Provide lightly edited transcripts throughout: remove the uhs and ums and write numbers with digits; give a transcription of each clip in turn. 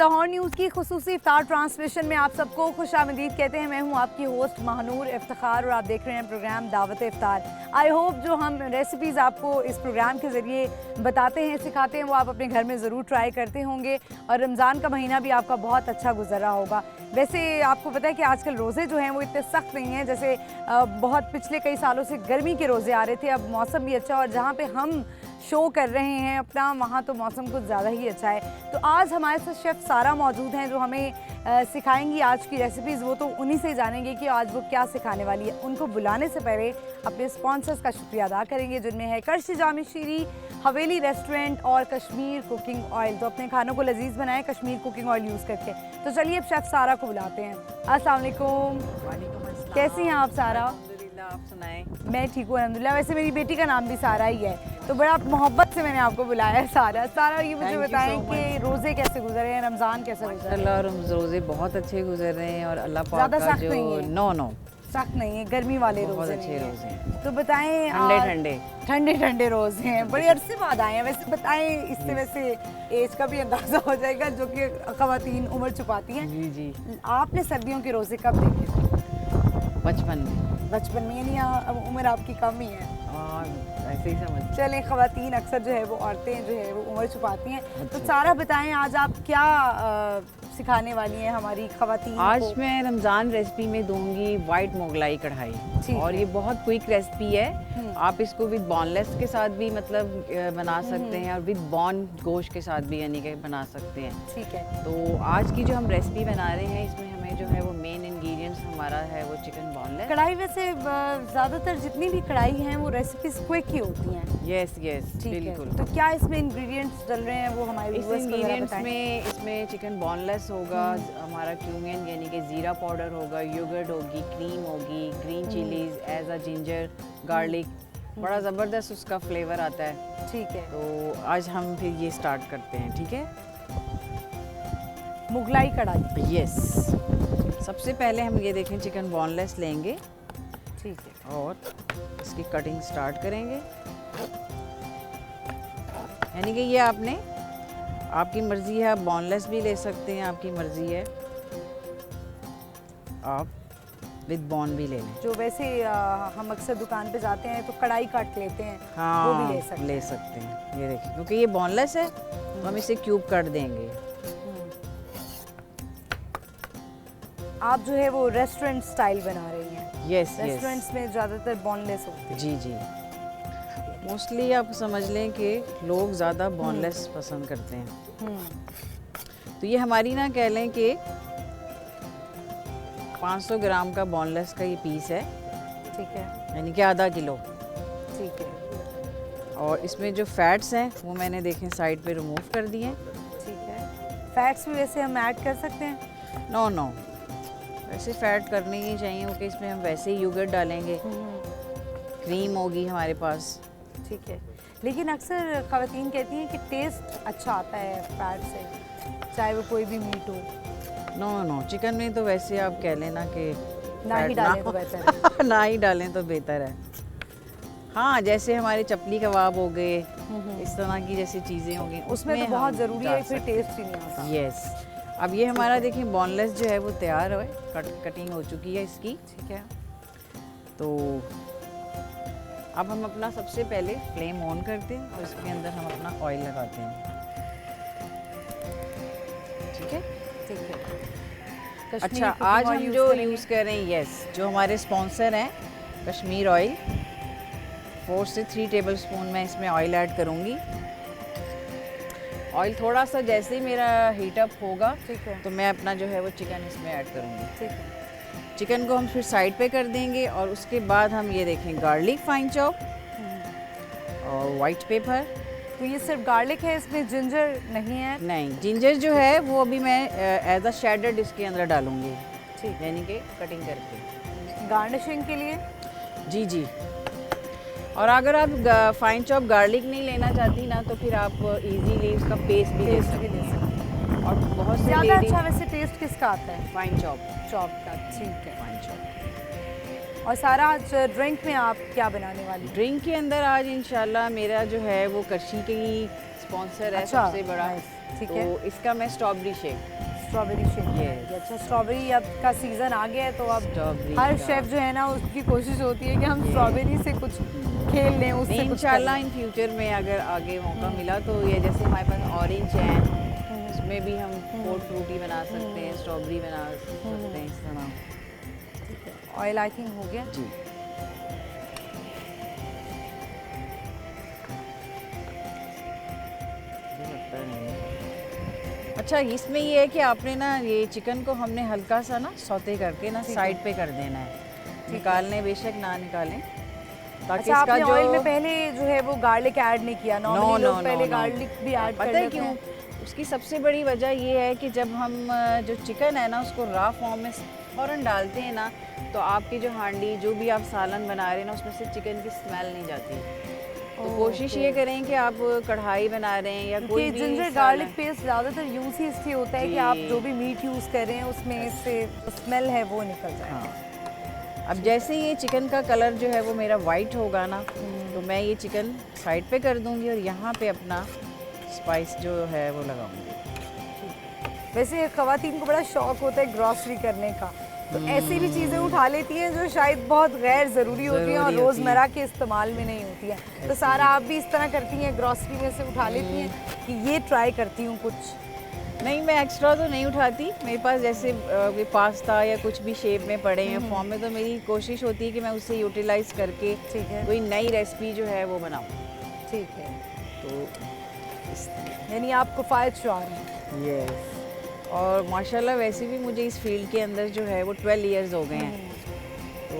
Lahore news की खुसूसी इफ्तार transmission में आप सबको खुशामदीद कहते हैं। मैं हूं आपकी होस्ट महानूर इफ्तिखार और आप देख रहे हैं प्रोग्राम दावत इफ्तार। आई होप जो हम रेसिपीज़ आपको इस प्रोग्राम के ज़रिए बताते हैं, सिखाते हैं, वो आप अपने घर में ज़रूर ट्राई करते होंगे और रमज़ान का महीना भी आपका बहुत अच्छा गुजर रहा होगा। वैसे आपको पता है कि आजकल रोज़े जो हैं वो इतने सख्त नहीं हैं, जैसे बहुत पिछले कई सालों से गर्मी के रोज़े आ रहे थे। अब मौसम भी अच्छा और जहाँ पे हम शो कर रहे हैं अपना, वहाँ तो मौसम कुछ ज़्यादा ही अच्छा है। तो आज हमारे साथ शेफ़ सारा मौजूद हैं जो हमें सिखाएंगी आज की रेसिपीज़। वो तो उन्हीं से जानेंगे कि आज वो क्या सिखाने वाली है। उनको बुलाने से पहले अपने स्पॉन्सर्स का शुक्रिया अदा करेंगे, जिनमें है करशी जामी शीरी, हवेली रेस्टोरेंट और कश्मीर कुकिंग ऑयल। तो अपने खानों को लजीज बनाएं कश्मीर कुकिंग ऑयल यूज़ करके। तो चलिए अब शेफ़ सारा को बुलाते हैं। अस्सलाम वालेकुम। वालेकुम अस्सलाम। कैसी हैं आप सारा? अल्हम्दुलिल्लाह, आप सुनाएं। मैं ठीक हूँ अल्हम्दुलिल्लाह। वैसे मेरी बेटी का नाम भी सारा ही है, तो बड़ा मोहब्बत से मैंने आपको बुलाया है सारा। सारा ये मुझे बताएं कि रोज़े कैसे गुजरे हैं, रमज़ान कैसे गुजरे हैं? अल्लाह रोज़े बहुत अच्छे गुजर रहे हैं और अल्लाह पाक ज़्यादा का सख्त नहीं है? नो सख्त नहीं है, गर्मी वाले बहुत रोज़े अच्छे नहीं रोज़े हैं। हैं। तो बताएं ठंडे ठंडे रोज़े हैं, बड़े अरसे बाद आए हैं। वैसे बताएं, इससे वैसे एज का भी अंदाज़ा हो जाएगा जो कि ख़वातीन उम्र छुपाती हैं। जी आपने सर्दियों के रोज़े कब देखे थे? बचपन में, यानी अब उम्र आपकी कम ही है। और ऐसे ही समझ। चलें, ख़वातीन अक्सर जो है वो औरतें जो है वो उम्र छुपाती हैं। तो अच्छा। सारा बताएं आज आप क्या सिखाने वाली हैं हमारी ख़वातीन आज को? मैं रमज़ान रेसिपी में दूंगी वाइट मोगलाई कढ़ाई, और ये बहुत क्विक रेसिपी है। आप इसको विद बॉनलेस के साथ भी मतलब बना सकते हैं और विद बॉन गोश्त के साथ भी यानी कि बना सकते हैं। ठीक है। तो आज की जो हम रेसिपी बना रहे हैं इसमें हमें जो है वो मेन इंग्रेडिएंट्स हमारा है वो चिकन बॉनलेस। कढ़ाई वैसे ज़्यादातर जितनी भी कढ़ाई हैं वो रेसिपीज क्विक ही होती हैं। यस ठीक बिल्कुल। है। तो क्या इसमें इंग्रेडिएंट्स डल रहे हैं वो हमारे इस व्यूअर्स को ज़रा इंग्रेडिएंट्स बताएं। में इसमें चिकन बॉनलेस होगा, हमारा क्यूमिन यानी कि ज़ीरा पाउडर होगा, योगर्ट होगी, क्रीम होगी, green chillies as a ginger, garlic, बड़ा ज़बरदस्त उसका फ्लेवर आता है। ठीक है। तो आज हम फिर ये स्टार्ट करते हैं। ठीक है। मुगलाई कढ़ाई। यस। सबसे पहले हम ये देखें चिकन बॉनलेस लेंगे। ठीक है। और इसकी कटिंग स्टार्ट करेंगे। यानी कि ये आपकी मर्ज़ी है, आप बॉनलेस भी ले सकते हैं, आपकी मर्ज़ी है, आप विद बॉन भी ले लें। जो वैसे हम अक्सर दुकान पे जाते हैं तो कढ़ाई काट लेते हैं, हाँ, वो भी ले सकते हैं। ये देखिए, क्योंकि ये बॉनलेस है तो हम इसे क्यूब काट देंगे। आप जो है वो रेस्टोरेंट स्टाइल बना रही हैं। यस रेस्टोरेंट्स में ज़्यादातर बॉनलेस होते हैं। जी मोस्टली आप समझ लें कि लोग ज़्यादा बॉनलेस पसंद करते हैं। तो ये हमारी ना कह लें कि 500 ग्राम का बॉनलेस का ये पीस है। ठीक है। यानी कि आधा किलो। ठीक है। और इसमें जो फैट्स हैं वो मैंने देखें साइड पे रिमूव कर दिए। ठीक है। फैट्स भी वैसे हम ऐड कर सकते हैं? नो वैसे फैट करने ही चाहिए क्योंकि इसमें हम वैसे ही योगर्ट डालेंगे, क्रीम होगी हमारे पास। ठीक है। लेकिन अक्सर ख़वातीन कहती हैं कि टेस्ट अच्छा आता है फैट से, चाहे वो कोई भी मीट हो। नो चिकन में तो वैसे आप कह लेना कि ना ही डालें तो बेहतर है। ना ही डालें तो बेहतर है। हाँ, जैसे हमारे चपली कबाब हो गए, इस तरह की जैसी चीज़ें हो गई, उसमें तो बहुत ज़रूरी है, फिर टेस्ट ही नहीं आता। यस। अब ये हमारा देखिए बॉनलेस जो है वो तैयार है, कटिंग हो चुकी है इसकी। ठीक है। तो अब हम अपना सबसे पहले फ्लेम ऑन करते हैं और इसके अंदर हम अपना ऑयल लगाते हैं। ठीक है। अच्छा, आज हम जो यूज़ कर रहे हैं, यस, जो हमारे स्पॉन्सर हैं कश्मीर ऑयल, 4 से 3 टेबलस्पून मैं इसमें ऑयल ऐड करूँगी। ऑयल थोड़ा सा जैसे ही मेरा हीट अप होगा, ठीक है, तो मैं अपना जो है वो चिकन इसमें ऐड करूँगी। ठीक है। चिकन को हम फिर साइड पे कर देंगे और उसके बाद हम ये देखें गार्लिक फाइन चॉप और वाइट पेपर। तो ये सिर्फ गार्लिक है, इसमें जिंजर नहीं है? नहीं, जिंजर जो है वो अभी मैं एज अ शैडर्ड इसके अंदर डालूंगी। ठीक, यानी कि कटिंग करके गार्निशिंग के लिए। जी। और अगर आप फाइन चॉप गार्लिक नहीं लेना चाहती ना, तो फिर आप इजीली उसका पेस्ट भी ले सकते हैं। और बहुत से ज़्यादा अच्छा वैसे टेस्ट किसका आता है? फाइन चॉप का। ठीक है। Fine chop. और सारा आज ड्रिंक में आप क्या बनाने वाली? ड्रिंक के अंदर आज इंशाल्लाह मेरा जो है वो करशी की स्पॉन्सर है अच्छा, सबसे बड़ा। nice, ठीक तो है। इसका मैं strawberry shake, strawberry shake Yes. अच्छा, स्ट्रॉबेरी अब का सीज़न आ गया है तो अब स्ट्रॉबेरी हर का। शेफ जो है ना उसकी कोशिश होती है कि हम Yes. स्ट्रॉबेरी से कुछ खेल लें, उससे कुछ कर इंशाल्लाह लें। इन फ्यूचर में अगर आगे मौका मिला तो ये जैसे हमारे पास ऑरेंज है, उसमें भी हम फोर्ट फ्रूटी बना सकते हैं, स्ट्रॉबेरी बना सकते हैं इस तरह। ऑयल आई थिंक हो गया। जी अच्छा, इसमें ये है कि आपने ना ये चिकन को हमने हल्का सा ना सौते करके ना साइड पे कर देना है, निकालने बेशक ना निकालें ताकि अच्छा, इसका आपने जो ऑयल में पहले जो है वो गार्लिक ऐड नहीं किया? नॉर्मली लोग पहले गार्लिक भी ऐड कर पता है लेते क्यों? हैं। उसकी सबसे बड़ी वजह ये है कि जब हम जो चिकन है ना उसको रॉ फॉर्म में फ़ौरन डालते हैं ना तो आपकी जो हांडी जो भी आप सालन बना रहे हैं ना उसमें से चिकन की स्मेल नहीं जाती। तो कोशिश ये करें कि आप कढ़ाई बना रहे हैं या कोई भी जिंजर गार्लिक पेस्ट ज़्यादातर यूज़ ही इसलिए होता है कि आप जो भी मीट यूज़ कर रहे हैं उसमें से स्मेल है वो निकल जाए। हाँ। अब जैसे ये चिकन का कलर जो है वो मेरा वाइट होगा ना तो मैं ये चिकन साइड पे कर दूंगी और यहाँ पे अपना स्पाइस जो है वो लगाऊंगी। वैसे ख़वातीन को बड़ा शौक होता है ग्रॉसरी करने का, तो ऐसी भी चीज़ें उठा लेती हैं जो शायद बहुत गैर ज़रूरी होती हैं और रोज़मर्रा के इस्तेमाल में नहीं होती हैं। तो सारा आप भी इस तरह करती हैं, ग्रॉसरी में से उठा लेती हैं कि ये ट्राई करती हूँ कुछ? नहीं, मैं एक्स्ट्रा तो नहीं उठाती। मेरे पास जैसे पास्ता या कुछ भी शेप में पड़े हैं फॉर्म में तो मेरी कोशिश होती है कि मैं उसे यूटिलाइज करके ठीक है, कोई नई रेसिपी जो है वो बनाऊँ। ठीक है, तो यानी आपको फ़ायदा आ रहा है। यस, और माशाल्लाह वैसे भी मुझे इस फील्ड के अंदर जो है वो 12 इयर्स हो गए हैं, तो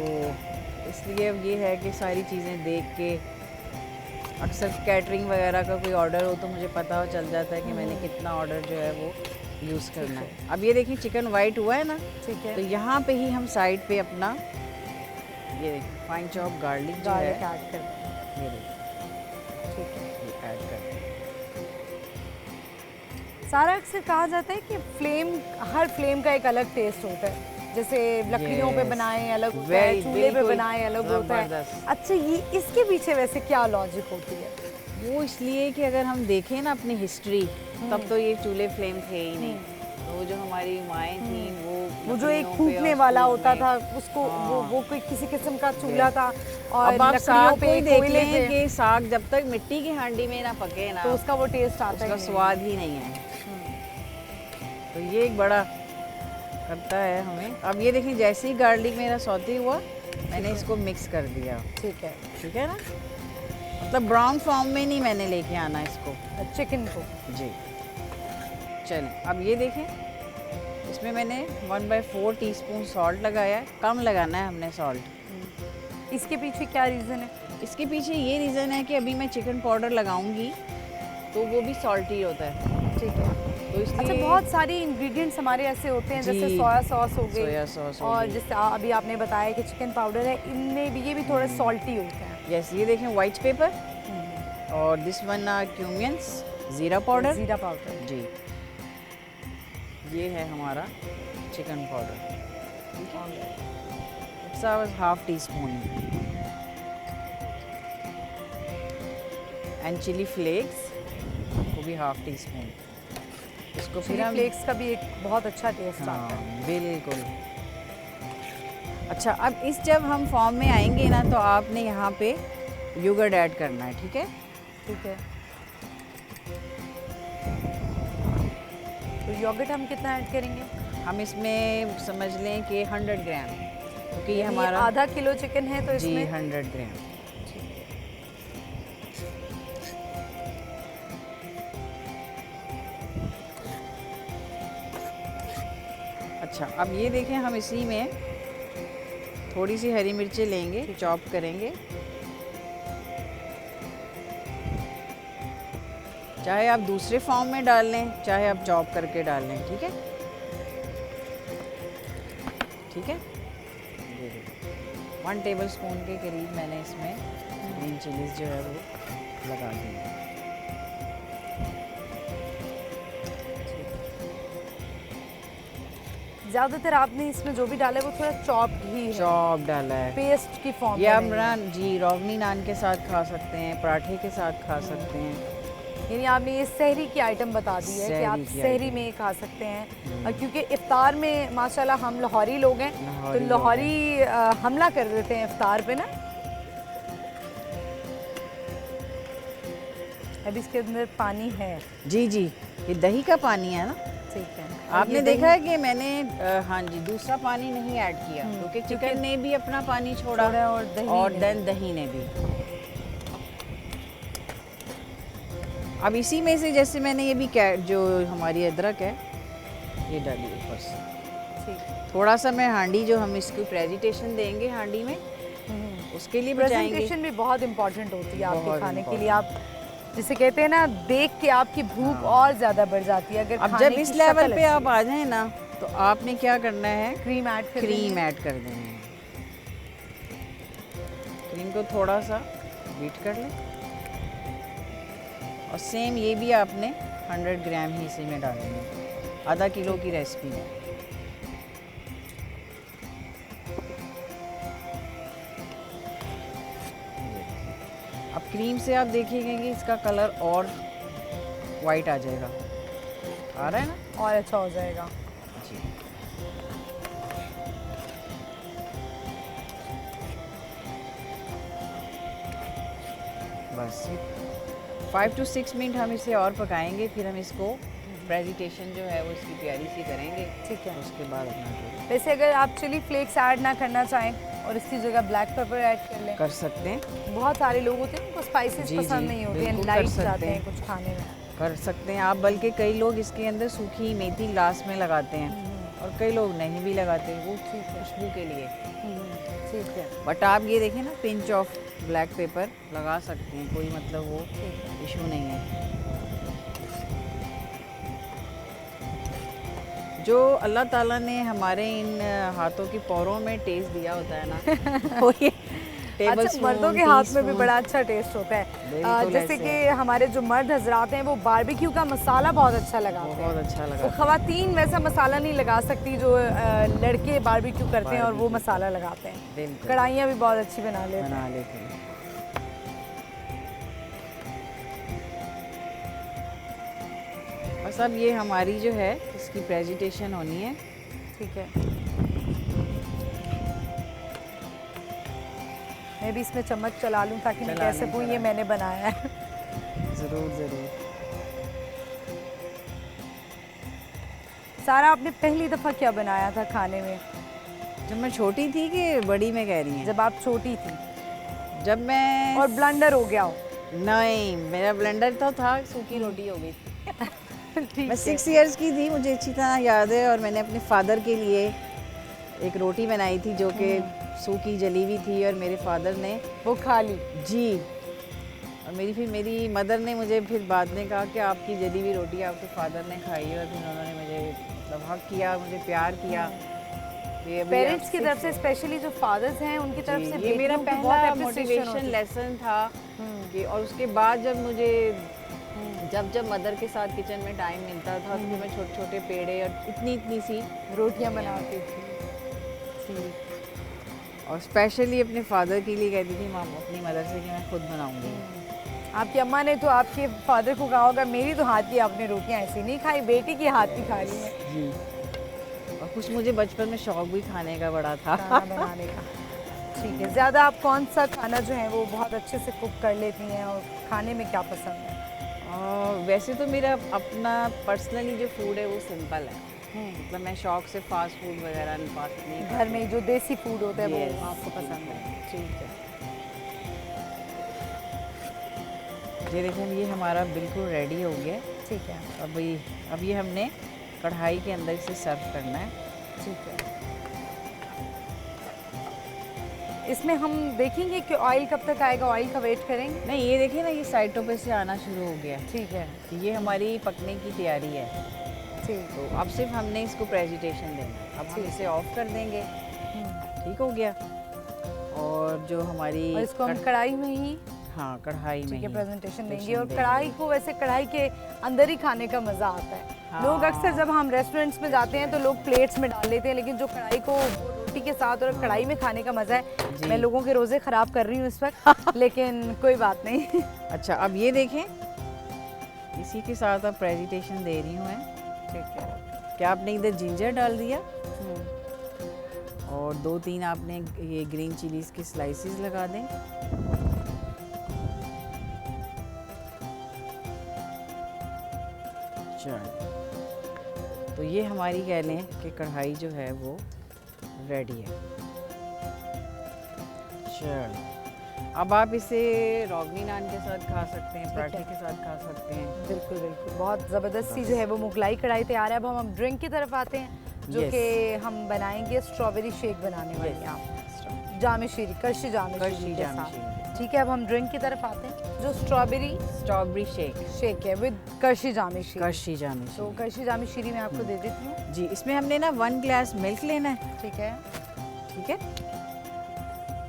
इसलिए अब ये है कि सारी चीज़ें देख के अक्सर कैटरिंग वगैरह का कोई ऑर्डर हो तो मुझे पता चल जाता है कि मैंने कितना ऑर्डर जो है वो यूज़ करना है। अब ये देखिए चिकन वाइट हुआ है ना, ठीक है, तो यहाँ पे ही हम साइड पे अपना ये देखिए फाइन चॉप गार्लिक जो है ऐड कर दें। ये देखिए, ठीक है। ये ऐड कर दें। सारा अक्सर कहा जाता है कि हर फ्लेम का एक अलग टेस्ट होता है, जैसे लकड़ियों पे Yes. बनाएं अलग होता है, चूल्हे पे बिल्कुल, बनाएं अलग होता है। ज़बरदस्त। अच्छा, ये इसके पीछे वैसे क्या लॉजिक होती है? वो इसलिए कि अगर हम देखें ना अपनी हिस्ट्री तब तो ये चूल्हे फ्लेम थे ही नहीं। तो जो हमारी माएँ थी वो जो एक लकड़ियों पे फूकने और वाला स्टोव होता में- था उसको हाँ। वो कोई किसी किस्म का चूल्हा था और अब आप लकड़ियों साग पे को ही देख कोयले लें पे कि साग जब तक मिट्टी की हांडी में ना पके ना तो उसका वो टेस्ट आता उसका ही नहीं। स्वाद ही नहीं है। तो ये एक बड़ा करता है हमें। अब ये देखिए जैसे ही गार्लिक मेरा सौते हुआ मैंने इसको मिक्स कर दिया। ठीक है, ठीक है ना, मतलब ब्राउन फॉर्म में नहीं मैंने लेके आना इसको। चिकन को। जी चल, अब ये देखें इसमें मैंने 1/4 टीस्पून सॉल्ट लगाया है। कम लगाना है हमने सॉल्ट। इसके पीछे क्या रीज़न है? इसके पीछे ये रीज़न है कि अभी मैं चिकन पाउडर लगाऊंगी तो वो भी सॉल्टी होता है। ठीक है। तो इसलिए अच्छा, बहुत सारे इंग्रेडिएंट्स हमारे ऐसे होते हैं जैसे जी। सोया सॉस हो गई, सोया सॉस हो और गई। जैसे अभी आपने बताया कि चिकन पाउडर है, इनमें भी ये भी थोड़े सॉल्टी होते हैं। यस, ये देखें व्हाइट पेपर और दिस वन क्यूमियंस, ज़ीरा पाउडर। जीरा पाउडर। जी, ये है हमारा chicken powder. It's half teaspoon. And chilli flakes वो भी हाफ टी स्पून। इसको फिर चिली हम फ्लेक्स का भी एक बहुत अच्छा टेस्ट आता है। हाँ बिल्कुल। अच्छा, अब इस जब हम फॉर्म में आएंगे ना तो आपने यहाँ पे योगर्ट ऐड करना है। ठीक है, ठीक है। तो योगर्ट हम कितना ऐड करेंगे? हम इसमें समझ लें कि 100 ग्राम, क्योंकि ये यानी हमारा आधा किलो चिकन है तो जी इसमें 100 ग्राम। अच्छा, अब ये देखें हम इसी में थोड़ी सी हरी मिर्चें लेंगे, चॉप करेंगे। चाहे आप दूसरे फॉर्म में डाल लें, चाहे आप चॉप करके डाल लें। ठीक है, ठीक है। 1 टेबलस्पून के करीब मैंने इसमें ग्रीन चिलीज जो है वो लगा दी है। ज़्यादातर आपने इसमें जो भी डाला है वो थोड़ा चॉप्ड ही है, चॉप डाला है। पेस्ट की फॉर्म ये में आप नहीं है। नान जी रोगनी नान के साथ खा सकते हैं, पराठे के साथ खा सकते हैं। यानी आपने ये सहरी की आइटम बता दी है कि आप सहरी में खा सकते हैं, और क्योंकि इफ्तार में माशाल्लाह हम लाहौरी लोग हैं तो लाहौरी हमला कर देते हैं इफ्तार पे ना। अब इसके अंदर पानी है। जी जी, ये दही का पानी है ना। ठीक है। आपने देखा है कि मैंने हाँ जी दूसरा पानी नहीं ऐड किया क्योंकि चिकन ने भी अपना पानी छोड़ा और दही ने भी। अब इसी में से जैसे मैंने ये भी जो हमारी अदरक है ये डाली ऊपर से। थोड़ा सा मैं हांडी जो हम इसको प्रेजेंटेशन देंगे हांडी में उसके लिए बचाएंगे। प्रेजेंटेशन भी बहुत इंपॉर्टेंट होती है आपके खाने के लिए। आप जिसे कहते हैं ना, देख के आपकी भूख और ज्यादा बढ़ जाती है। अगर अब जब इस लेवल पे आप आ जाए ना तो आपने क्या करना है, क्रीम ऐड कर देना है। क्रीम को थोड़ा सा बीट कर लें और सेम ये भी आपने 100 ग्राम ही इसी में डालेंगे। आधा किलो की रेसिपी है। अब क्रीम से आप देखिएगा कि इसका कलर और वाइट आ जाएगा। आ रहा है ना, और अच्छा हो जाएगा जी। बस 5 to 6 मिनट हम इसे और पकाएंगे, फिर हम इसको प्रेजेंटेशन जो है वो इसकी प्यारी सी करेंगे। ठीक है। उसके बाद अपना वैसे अगर आप चिली फ्लेक्स ऐड ना करना चाहें और इसकी जगह ब्लैक पेपर ऐड कर लें, कर सकते हैं। बहुत सारे लोग होते हैं उनको स्पाइसेस पसंद नहीं होते हैं, लाइट चाहते हैं कुछ खाने में, कर सकते हैं आप। बल्कि कई लोग इसके अंदर सूखी मेथी लास्ट में लगाते हैं और कई लोग नहीं भी लगाते, वो खुशबू के लिए। ठीक है। बट आप ये देखें ना, पिंच ऑफ ब्लैक पेपर लगा सकते हैं, कोई मतलब वो इशू नहीं है। जो अल्लाह ताला ने हमारे इन हाथों की पोरों में टेस्ट दिया होता है ना वो ये अच्छा, मर्दों के हाथ में भी बड़ा अच्छा टेस्ट होता है। जैसे कि हमारे जो मर्द हजरात हैं वो बारबेक्यू का मसाला बहुत अच्छा लगाते हैं। बहुत अच्छा लगा। तो ख़वातीन वैसा मसाला नहीं लगा सकती जो लड़के बारबेक्यू करते हैं और वो मसाला लगाते हैं। कढ़ाइयाँ भी बहुत अच्छी बना लेते हैं। बस अब ये हमारी जो है इसकी प्रेजेंटेशन होनी है। ठीक है। मैं भी इसमें चम्मच चला लूँ ताकि मैं कह सकूँ ये मैंने बनाया है। ज़रूर ज़रूर। सारा, आपने पहली दफ़ा क्या बनाया था खाने में? जब मैं छोटी थी कि बड़ी में कह रही हैं? जब आप छोटी थी। जब मैं और ब्लेंडर हो गया हो? नहीं, मेरा ब्लेंडर तो था, सूखी रोटी हो गई थी। मैं 6 इयर्स की थी, मुझे अच्छी तरह याद है। और मैंने अपने फादर के लिए एक रोटी बनाई थी जो कि सूखी जली हुई थी और मेरे फादर ने वो खा ली। जी। और मेरी मदर ने मुझे फिर बाद में कहा कि आपकी जली हुई रोटी आपके फादर ने खाई है, और फिर उन्होंने मुझे मतलब हक किया, मुझे प्यार किया। पेरेंट्स की तरफ से, स्पेशली जो फादर्स हैं उनकी तरफ से, ये मेरा पहला मोटिवेशन लेसन था कि। और उसके बाद जब मुझे जब मदर के साथ किचन में टाइम मिलता था तो मैं छोटे छोटे पेड़े और इतनी सी रोटियां बनाती थी। और स्पेशली अपने फादर के लिए कहती थी माँ अपनी मदर से कि मैं खुद बनाऊंगी। आपकी अम्मा ने तो आपके फादर को कहा होगा मेरी तो हाथ की आपने रोटियां ऐसी नहीं खाई, बेटी की हाथ की खा ली है। जी। और कुछ मुझे बचपन में शौक भी खाने का बड़ा था, बनाने का। ठीक है। ज़्यादा आप कौन सा खाना जो है वो बहुत अच्छे से कुक कर लेती हैं और खाने में क्या पसंद है? वैसे तो मेरा अपना पर्सनली जो फूड है वो सिंपल है। मतलब मैं शौक से फास्ट फूड वगैरह नहीं, घर में जो देसी फूड होता है वो आपको पसंद है। ठीक है। ये देखें, ये हमारा बिल्कुल रेडी हो गया। ठीक है। अब ये हमने कढ़ाई के अंदर इसे सर्व करना है। ठीक है। इसमें हम देखेंगे कि ऑयल कब तक आएगा, ऑयल का वेट करेंगे? नहीं, ये देखिए ना, ये साइडों पे से आना शुरू हो गया। ठीक है। ये हमारी पकने की तैयारी है। ठीक। तो अब सिर्फ हमने इसको प्रेजेंटेशन देना है। अब हम इसे ऑफ कर देंगे। ठीक हो गया। और जो हमारी और इसको हम कढ़ाई में ही, हाँ कढ़ाई में ही प्रेजेंटेशन देंगे। और कढ़ाई को वैसे कढ़ाई के अंदर ही खाने का मज़ा आता है। हाँ। लोग अक्सर जब हम रेस्टोरेंट्स में जाते हैं तो लोग प्लेट्स में डाल लेते हैं, लेकिन जो कढ़ाई को रोटी के साथ और कढ़ाई में खाने का मज़ा है। मैं लोगों के रोज़े ख़राब कर रही हूँ इस वक्त लेकिन कोई बात नहीं। अच्छा, अब ये देखें, इसी के साथ अब प्रेजेंटेशन दे रही हूँ मैं। ठीक है। क्या आपने इधर जिंजर डाल दिया हम्म, और 2-3 आपने ये ग्रीन चिलीज की स्लाइसेस लगा दें। चलिए, तो ये हमारी कह लें कि कढ़ाई जो है वो रेडी है। चलिए, अब आप इसे रोगनी नान के साथ खा सकते हैं, पराठे के साथ खा सकते हैं। बिल्कुल बिल्कुल, बहुत ज़बरदस्त सी जो है वो मुगलाई कढ़ाई तैयार है। अब हम ड्रिंक की तरफ आते हैं, जो Yes. कि हम बनाएंगे स्ट्रॉबेरी शेक बनाने वाले हैं आप, जामे शीरी, करशी जामे करशी शीरी के जामे साथ। शीरी। ठीक है, अब हम ड्रिंक की तरफ आते हैं, जो स्ट्रॉबेरी शेक, शेक है विद करशी जामे शीरी। करशी जामे तो शीरी। करशी जामे शीरी मैं आपको दे देती हूँ। जी, इसमें हमने ना 1 ग्लास मिल्क लेना है, ठीक है, ठीक है,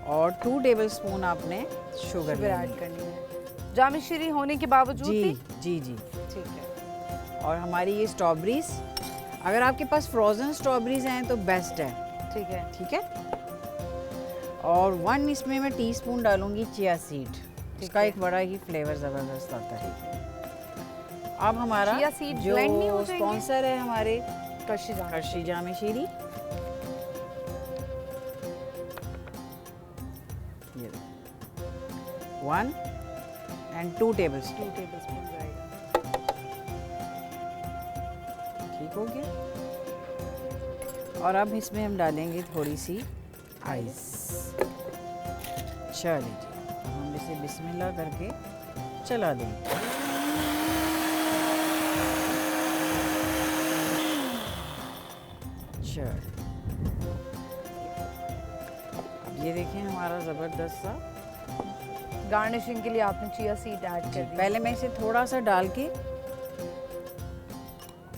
और 2 टेबलस्पून आपने शुगर शुगर ऐड करनी है जामे शीरी होने के बावजूद जी भी। जी जी। ठीक है, और हमारी ये स्ट्रॉबेरीज, अगर आपके पास फ्रोज़न स्ट्रॉबेरीज हैं तो बेस्ट है, ठीक है, ठीक है। और 1 इसमें मैं टीस्पून डालूंगी चिया सीड, इसका है। एक बड़ा ही फ्लेवर ज़बरदस्त आता है। अब हमारा चिया सीड जो blend नहीं हो जाएंगे? स्पॉन्सर है हमारे करशी जामे शीरी, ये 1 and 2 टेबलस्पून, 2 टेबलस्पून जाएगा। ठीक हो गया। और अब इसमें हम डालेंगे थोड़ी सी आइस। चलिए जी, अब हम इसे बिस्मिल्लाह करके चला देंगे। चलिए, अब ये देखें हमारा ज़बरदस्त सा। गार्निशिंग के लिए आपने चिया सीड ऐड कर दी। पहले मैं इसे थोड़ा सा डाल के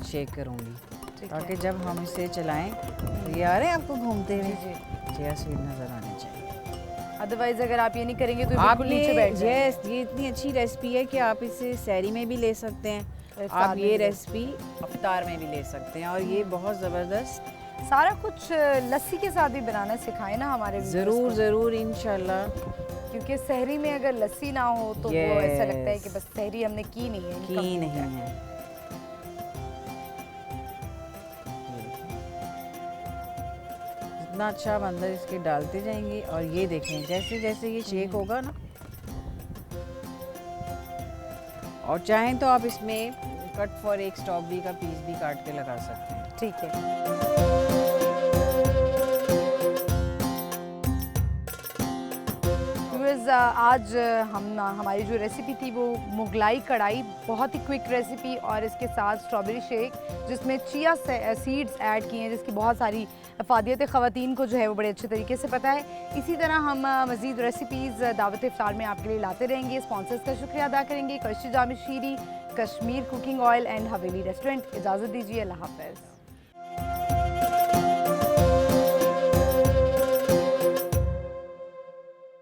शेक करूँगी, ठीक ताकि है। जब हम इसे चलाएं तो ये आ रहे हैं आपको घूमते जी हुए, जी, चिया सीड नज़र आने चाहिए। अदरवाइज अगर आप ये नहीं करेंगे तो ये आप बिल्कुल नीचे बैठ जाएगा। यस, ये इतनी अच्छी रेसिपी है कि आप इसे सहरी में भी ले सकते हैं, इफ्तार आप में ये भी ले रेसिपी इफ्तार में भी ले सकते हैं, और ये बहुत ज़बरदस्त। सारा कुछ लस्सी के साथ भी बनाना सिखाए ना हमारे viewers ज़रूर को। ज़रूर इंशाल्लाह। क्योंकि सहरी में अगर लस्सी ना हो तो वो ऐसा लगता है कि बस सहरी हमने की नहीं है, की incomplete नहीं है। है। इतना अच्छा आप अंदर इसके डालते जाएंगे, और ये देखें जैसे जैसे ये शेक होगा ना, और चाहें तो आप इसमें कट फॉर एक स्ट्रॉबेरी का पीस भी काट के लगा सकते हैं। ठीक है। व्यूअर्स, आज हमारी जो रेसिपी थी वो मुगलाई कढ़ाई, बहुत ही क्विक रेसिपी, और इसके साथ स्ट्रॉबेरी शेक जिसमें चिया सीड्स ऐड किए हैं, जिसकी बहुत सारी अफादियत ख़वातीन को जो है वो बड़े अच्छे तरीके से पता है। इसी तरह हम मज़ीद रेसिपीज़ दावत इफ्तार में आपके लिए लाते रहेंगे। स्पॉन्सर्स का शुक्रिया अदा करेंगे, करशी जामे शीरी, Kashmir cooking oil and Haveli restaurant. इजाज़त दीजिए, अल्लाह हाफ़िज़।